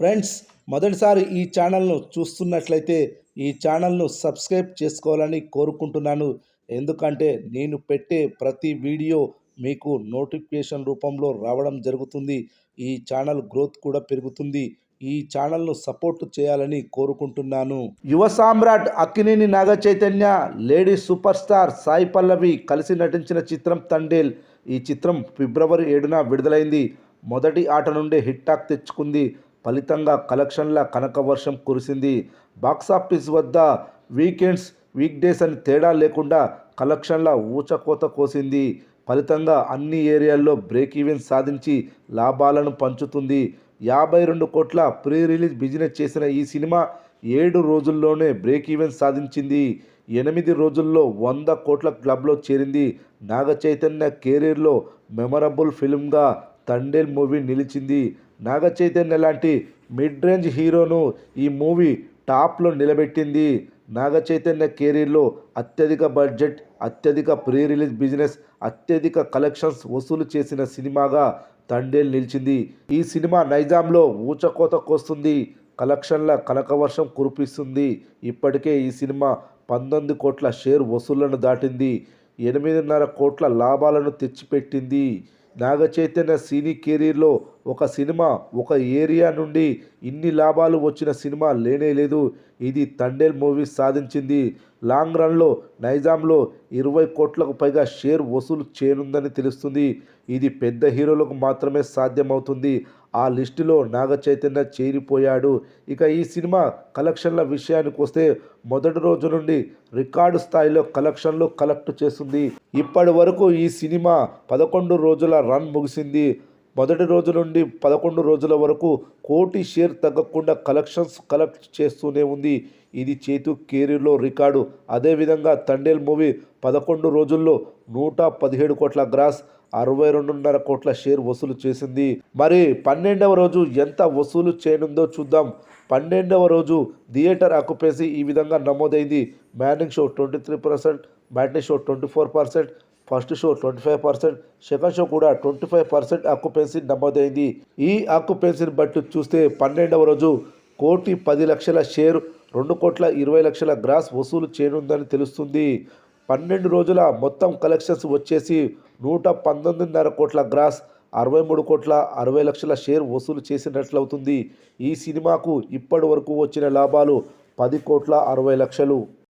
Friends, మొదటిసారి ఈ ఛానల్ను చూస్తున్నట్లయితే ఈ ఛానల్ను సబ్స్క్రైబ్ చేసుకోవాలని కోరుకుంటున్నాను. ఎందుకంటే నేను పెట్టే ప్రతి వీడియో మీకు నోటిఫికేషన్ రూపంలో రావడం జరుగుతుంది. ఈ ఛానల్ గ్రోత్ కూడా పెరుగుతుంది. ఈ ఛానల్ను సపోర్ట్ చేయాలని కోరుకుంటున్నాను. యువ సామ్రాట్ Akkineni Naga Chaitanya, lady superstar Sai Pallavi కలిసి నటించిన చిత్రం తండేల్. ఈ చిత్రం ఫిబ్రవరి 7న విడుదలైంది. మొదటి ఆట నుండే హిట్ టాక్ తెచ్చుకుంది. ఫలితంగా కలెక్షన్ల కనకవర్షం కురిసింది. బాక్సాఫీస్ వద్ద వీకెండ్స్, వీక్డేస్ అని తేడా లేకుండా కలెక్షన్ల ఊచకోత కోసింది. ఫలితంగా అన్ని ఏరియాల్లో బ్రేక్ ఈవెన్ సాధించి లాభాలను పంచుతుంది. 52 కోట్ల ప్రీ రిలీజ్ బిజినెస్ చేసిన ఈ సినిమా 7 రోజుల్లోనే బ్రేక్ ఈవెన్ సాధించింది. 8 రోజుల్లో 100 కోట్ల క్లబ్లో చేరింది. నాగ చైతన్య కెరీర్లో మెమరబుల్ ఫిల్మ్గా తండేల్ మూవీ నిలిచింది. నాగ చైతన్య లాంటి మిడ్ రేంజ్ హీరోను ఈ మూవీ టాప్లో నిలబెట్టింది. నాగ చైతన్య కెరీర్లో అత్యధిక బడ్జెట్, అత్యధిక ప్రీ రిలీజ్ బిజినెస్, అత్యధిక కలెక్షన్స్ వసూలు చేసిన సినిమాగా తండేల్ నిలిచింది. ఈ సినిమా నైజాంలో ఊచకోత కోస్తుంది. కలెక్షన్ల కనకవర్షం కురిపిస్తుంది. ఇప్పటికే ఈ సినిమా 19 కోట్ల షేర్ వసూళ్లను దాటింది. 8.5 కోట్ల లాభాలను తెచ్చిపెట్టింది. నాగ చైతన్య సినీ కెరీర్లో ఒక సినిమా, ఒక ఏరియా నుండి ఇన్ని లాభాలు వచ్చిన సినిమా లేనే లేదు. ఇది తండేల్ మూవీ సాధించింది. లాంగ్ రన్లో నైజాంలో 20 కోట్లకు పైగా షేర్ వసూలు చేయనుందని తెలుస్తుంది. ఇది పెద్ద హీరోలకు మాత్రమే సాధ్యమవుతుంది. ఆ లిస్టులో నాగ చైతన్య చేరిపోయాడు. ఇక ఈ సినిమా కలెక్షన్ల విషయానికి వస్తే మొదటి రోజు నుండి రికార్డు స్థాయిలో కలెక్షన్లు కలెక్ట్ చేస్తుంది. ఇప్పటి వరకు ఈ సినిమా 11 రోజుల రన్ ముగిసింది. మొదటి రోజు నుండి 11 రోజుల వరకు కోటి షేర్ తగ్గకుండా కలెక్షన్స్ కలెక్ట్ చేస్తూనే ఉంది. ఇది చేతు కెరీర్లో రికార్డు. అదేవిధంగా తండేల్ మూవీ 11 రోజుల్లో 117 కోట్ల గ్రాస్, 62.5 కోట్ల షేర్ వసూలు చేసింది. మరి 12వ రోజు ఎంత వసూలు చేయనుందో చూద్దాం. 12వ రోజు థియేటర్ ఆక్యుపెన్సీ ఈ విధంగా నమోదైంది. Morning show 23%, matinee show 24%, first show 25%, second show కూడా 25% ఆక్యుపెన్సీ నమోదైంది. ఈ ఆక్యుపెన్సీని బట్టి చూస్తే 12వ రోజు 1,10,00,000 షేర్, 2,20,00,000 గ్రాస్ వసూలు చేయనుందని తెలుస్తుంది. 12 రోజుల మొత్తం కలెక్షన్స్ వచ్చేసి 119.5 కోట్ల గ్రాస్, 63,60,00,000 షేర్ వసూలు చేసినట్లవుతుంది. ఈ సినిమాకు ఇప్పటి వరకు వచ్చిన లాభాలు 10,60,00,000.